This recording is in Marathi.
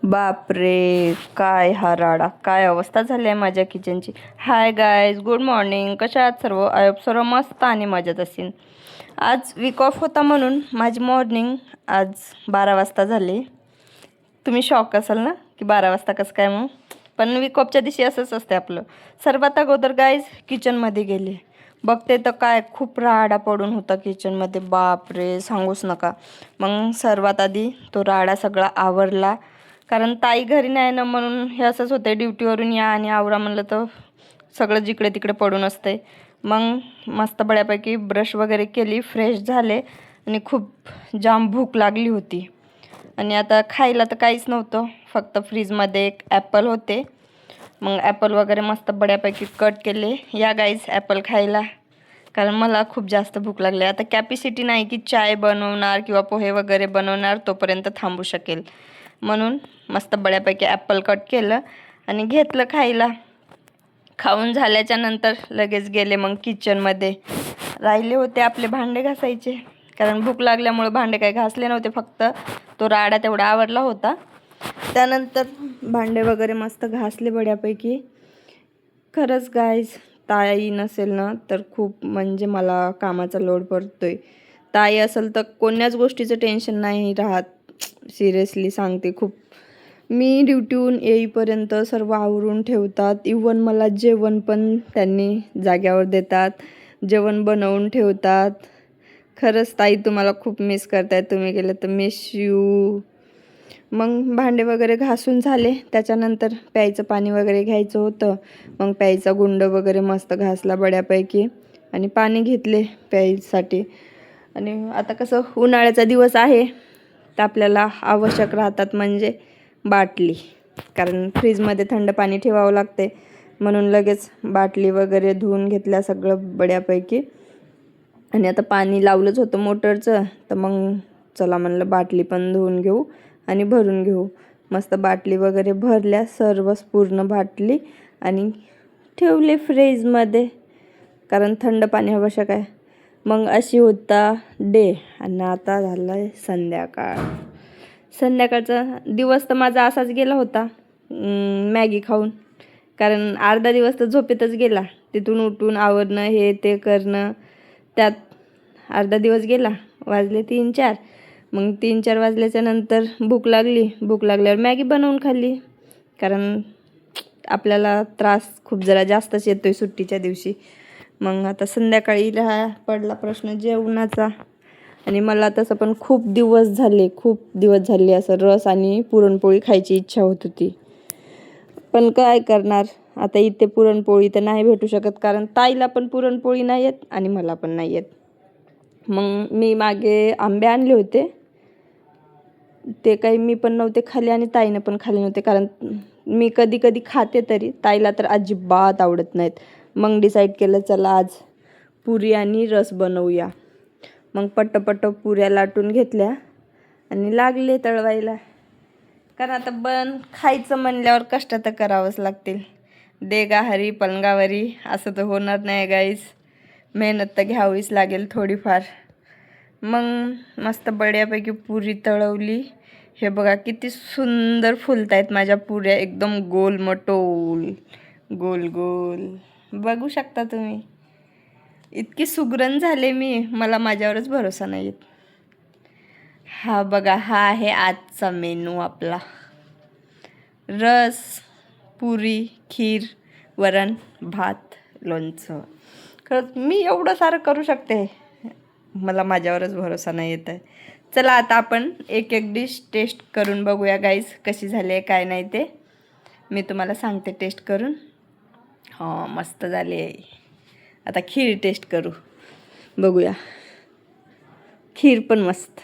बापरे, काय हा राडा, काय अवस्था झाली आहे माझ्या किचनची. Hi guys, good morning. कशा आहात सर्व? आय होप सर्व मस्त आणि मजेत असेल. आज वीक ऑफ होता म्हणून माझी मॉर्निंग आज 12 वाजता झाली. तुम्ही शॉक असाल ना की 12 वाजता कसं काय मग, पण वीक ऑफच्या दिवशी असंच असते आपलं. सर्वात अगोदर गायज किचनमध्ये गेले, बघते तर काय खूप राडा पडून होता किचनमध्ये. बापरे, सांगूच नका. मग सर्वात आधी तो राडा सगळा आवरला, कारण ताई घरी नाही ना, म्हणून हे असंच होते. ड्युटीवरून या आणि आवरा म्हणलं तर सगळं जिकडे तिकडे पडून असते. मग मस्त बऱ्यापैकी ब्रश वगैरे केली, फ्रेश झाले आणि खूप जाम भूक लागली होती. आणि आता खायला तर काहीच नव्हतं, फक्त फ्रीजमध्ये एक ॲपल होते. मग ॲपल वगैरे मस्त बऱ्यापैकी कट केले. या गाईज ॲपल खायला, कारण मला खूप जास्त भूक लागली. आता कॅपॅसिटी नाही की चाय बनवणार किंवा पोहे वगैरे बनवणार तोपर्यंत थांबू शकेल, म्हणून मस्त बऱ्यापैकी ॲपल कट केलं आणि घेतलं खायला. खाऊन झाल्याच्या नंतर लगेच गेले मग किचनमध्ये. राहिले होते आपले भांडे घासायचे, कारण भूक लागल्यामुळे भांडे काही घासले नव्हते, फक्त तो राडा तेवढा आवरला होता. त्यानंतर भांडे वगैरे मस्त घासले बऱ्यापैकी. खरंच गाईज, ताई नसेल ना तर खूप म्हणजे मला कामाचा लोड पडतोय. ताई असेल तर कोण्याच गोष्टीचं टेन्शन नाही राहत. सिरियसली सांगते, खूप मी ड्युटीहून येईपर्यंत सर्व आवरून ठेवतात. इवन मला जेवण पण त्यांनी जाग्यावर देतात, जेवण बनवून ठेवतात. खरंच ताई, तुम्हाला खूप मिस करतायत. तुम्ही गेलं तर मिस यू. मग भांडे वगैरे घासून झाले, त्याच्यानंतर प्यायचं पाणी वगैरे घ्यायचं होतं. मग प्यायचा गुंड वगैरे मस्त घासला बऱ्यापैकी आणि पाणी घेतले प्यायसाठी. आणि आता कसं उन्हाळ्याचा दिवस आहे तर आपल्याला आवश्यक राहतात म्हणजे बाटली, कारण फ्रीजमध्ये थंड पाणी ठेवावं लागते. म्हणून लगेच बाटली वगैरे धुवून घेतल्या सगळं बऱ्यापैकी. आणि आता पाणी लावलंच होतं मोटरचं, तर मग चला म्हणलं बाटली पण धुवून घेऊ आणि भरून घेऊ. मस्त बाटली वगैरे भरल्या, सर्वच पूर्ण बाटली, आणि ठेवले फ्रीजमध्ये, कारण थंड पाणी आवश्यक आहे. मग अशी होता डे. आणि आता झालं आहे संध्याकाळ. संध्याकाळचा दिवस तर माझा असाच गेला होता मॅगी खाऊन, कारण अर्धा दिवस तर झोपेतच गेला. तिथून उठून आवरणं हे ते करणं, त्यात अर्धा दिवस गेला. वाजले 3-4. मग 3-4 वाजल्याच्या नंतर भूक लागली. भूक लागल्यावर मॅगी बनवून खाल्ली, कारण आपल्याला त्रास खूप जरा जास्तच येतोय सुट्टीच्या दिवशी. मग आता संध्याकाळी पडला प्रश्न जेवणाचा. आणि मला तसं पण खूप दिवस झाले असं रस आणि पुरणपोळी खायची इच्छा होत होती. पण काय करणार, आता इथे पुरणपोळी तर नाही भेटू शकत, कारण ताईला पण पुरणपोळी नाही येत आणि मला पण नाही येत. मग मी मागे आंबे आणले होते, ते काही मी पण नव्हते खाल्ले आणि ताईनं पण खाल्ले नव्हते, कारण मी कधी कधी खाते, तरी ताईला तर अजिबात आवडत नाहीत. मग डिसाईड केलं चला आज पुरी आणि रस बनवूया. मग पट्ट पुऱ्या लाटून घेतल्या आणि लागले तळवायला, कारण आता खायचं म्हणल्यावर कष्ट तर करावंच लागतील. देगाहारी पलंगावरी असं तर होणार नाही गाईस, मेहनत तर घ्यावीच लागेल थोडीफार. मग मस्त बड्यापैकी पुरी तळवली. हे बघा किती सुंदर फुलतायत माझ्या पुऱ्या, एकदम गोल मटोल, गोल गोल. बघू शकता तुम्ही, इतकी सुगरण झाले मी, मला माझ्यावरच भरोसा नाही येत. हा बघा, हा आहे आजचा मेनू आपला. रस, पुरी, खीर, वरण, भात, लोणचं. खरंच मी एवढं सारं करू शकते, मला माझ्यावरच भरोसा नाही येत आहे. चला आता आपण एक एक डिश टेस्ट करून बघूया गाईज, कशी झाली आहे काय नाही ते मी तुम्हाला सांगते टेस्ट करून. हां, मस्त झाली आहे. आता खीर टेस्ट करू, बघूया. खीर पण मस्त.